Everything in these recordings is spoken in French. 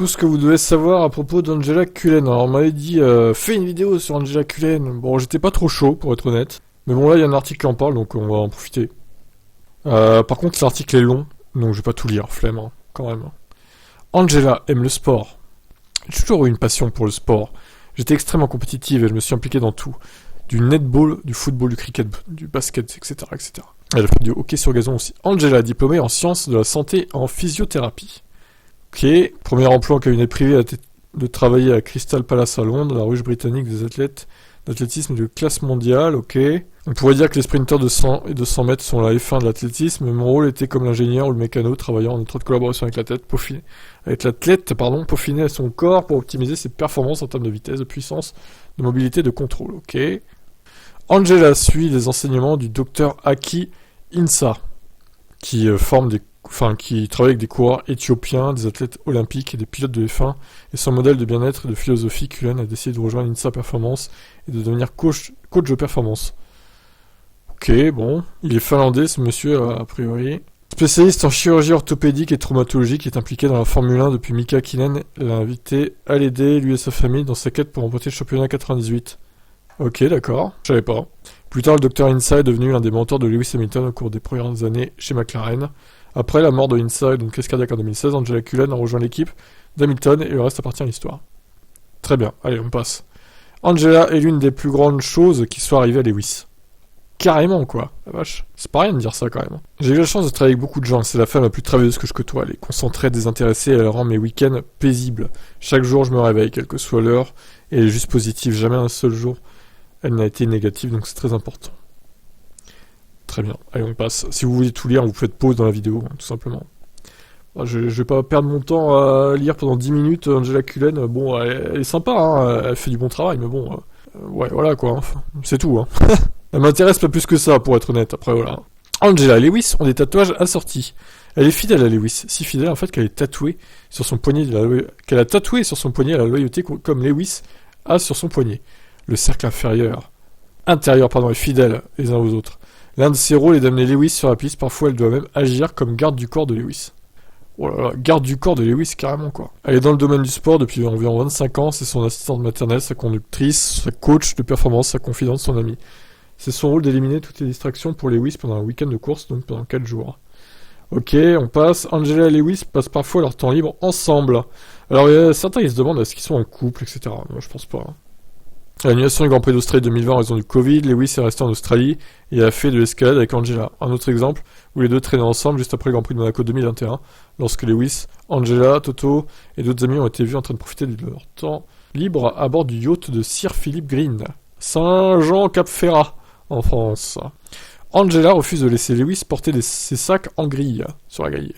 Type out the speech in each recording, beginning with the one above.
Tout ce que vous devez savoir à propos d'Angela Cullen. Alors, on m'avait dit, fais une vidéo sur Angela Cullen. Bon, j'étais pas trop chaud, pour être honnête. Mais bon, là, il y a un article qui en parle, donc on va en profiter. Par contre, l'article est long, donc je vais pas tout lire, flemme, hein, quand même. Angela aime le sport. J'ai toujours eu une passion pour le sport. J'étais extrêmement compétitive et je me suis impliqué dans tout. Du netball, du football, du cricket, du basket, etc., etc. Elle a fait du hockey sur gazon aussi. Angela est diplômée en sciences de la santé et en physiothérapie. Ok. Premier emploi en cabinet privé a été de travailler à Crystal Palace à Londres, la ruche britannique des athlètes d'athlétisme de classe mondiale. Ok. On pourrait dire que les sprinteurs de 100 et 200 mètres sont la F1 de l'athlétisme, mais mon rôle était comme l'ingénieur ou le mécano, travaillant en étroite collaboration avec l'athlète, peaufiner son corps pour optimiser ses performances en termes de vitesse, de puissance, de mobilité, de contrôle. Ok. Angela suit les enseignements du docteur Aki Insa, qui qui travaille avec des coureurs éthiopiens, des athlètes olympiques et des pilotes de F1, et son modèle de bien-être et de philosophie, Cullen a décidé de rejoindre INSA Performance et de devenir coach de performance. Ok, bon, il est finlandais ce monsieur a priori. Spécialiste en chirurgie orthopédique et traumatologique, est impliqué dans la Formule 1 depuis Mika Häkkinen l'a invité à l'aider, lui et sa famille, dans sa quête pour remporter le championnat 98. Ok, d'accord, je savais pas. Plus tard, le Dr Insa est devenu l'un des mentors de Lewis Hamilton au cours des premières années chez McLaren. Après la mort de Insa et d'une crise cardiaque en 2016, Angela Cullen a rejoint l'équipe d'Hamilton et le reste appartient à l'histoire. Très bien, allez, on passe. Angela est l'une des plus grandes choses qui soit arrivée à Lewis. Carrément, quoi. La vache. C'est pas rien de dire ça, quand même. J'ai eu la chance de travailler avec beaucoup de gens. C'est la femme la plus travailleuse que je côtoie. Elle est concentrée, désintéressée, elle rend mes week-ends paisibles. Chaque jour, je me réveille, quelle que soit l'heure, et elle est juste positive. Jamais un seul jour, elle n'a été négative, donc c'est très important. Très bien. Allez, on passe. Si vous voulez tout lire, vous faites pause dans la vidéo, tout simplement. Je vais pas perdre mon temps à lire pendant 10 minutes Angela Cullen. Bon, elle est sympa, hein. Elle fait du bon travail, mais bon... ouais, voilà, quoi. Enfin, c'est tout, hein. Elle m'intéresse pas plus que ça, pour être honnête, après voilà. Angela et Lewis ont des tatouages assortis. Elle est fidèle à Lewis, si fidèle en fait qu'elle est tatouée sur son poignet qu'elle a tatoué sur son poignet la loyauté comme Lewis a sur son poignet. Le cercle intérieur, est fidèle les uns aux autres. L'un de ses rôles est d'amener Lewis sur la piste, parfois elle doit même agir comme garde du corps de Lewis. Oh là là, garde du corps de Lewis, carrément quoi. Elle est dans le domaine du sport depuis environ 25 ans, c'est son assistante maternelle, sa conductrice, sa coach de performance, sa confidente, son amie. C'est son rôle d'éliminer toutes les distractions pour Lewis pendant un week-end de course, donc pendant 4 jours. Ok, on passe. Angela et Lewis passent parfois leur temps libre ensemble. Alors, il y a certains qui se demandent est-ce qu'ils sont en couple, etc. Moi, je pense pas. L'annulation du Grand Prix d'Australie 2020 en raison du Covid, Lewis est resté en Australie et a fait de l'escalade avec Angela. Un autre exemple où les deux traînaient ensemble juste après le Grand Prix de Monaco 2021, lorsque Lewis, Angela, Toto et d'autres amis ont été vus en train de profiter de leur temps libre à bord du yacht de Sir Philip Green, Saint-Jean-Cap-Ferrat, en France. Angela refuse de laisser Lewis porter ses sacs en grille, sur la grille.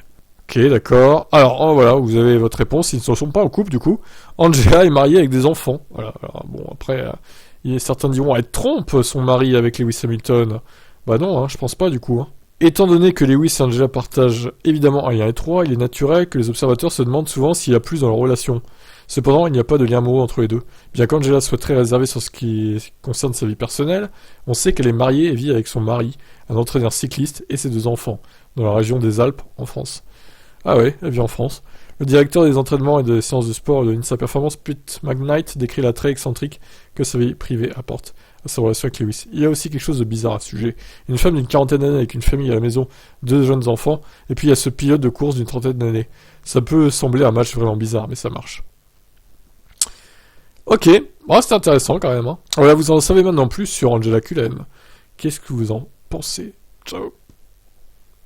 Ok, d'accord. Alors, voilà, vous avez votre réponse. Ils ne sont pas en couple, du coup. Angela est mariée avec des enfants. Voilà. Alors, bon, après, certains diront, elle trompe son mari avec Lewis Hamilton. Bah non, je pense pas, du coup. Étant donné que Lewis et Angela partagent évidemment un lien étroit, il est naturel que les observateurs se demandent souvent s'il y a plus dans leur relation. Cependant, il n'y a pas de lien amoureux entre les deux. Bien qu'Angela soit très réservée sur ce qui concerne sa vie personnelle, on sait qu'elle est mariée et vit avec son mari, un entraîneur cycliste, et ses 2 enfants, dans la région des Alpes, en France. Ah ouais, elle vit en France. Le directeur des entraînements et des séances de sport de INSA Performance, Pete McKnight, décrit l'attrait excentrique que sa vie privée apporte à sa relation avec Lewis. Il y a aussi quelque chose de bizarre à ce sujet. Une femme d'une 40aine d'années avec une famille à la maison, 2 jeunes enfants, et puis il y a ce pilote de course d'une 30aine d'années. Ça peut sembler un match vraiment bizarre, mais ça marche. Ok, bon, c'est intéressant quand même. Voilà, vous en savez maintenant plus sur Angela Cullen. Qu'est-ce que vous en pensez? Ciao.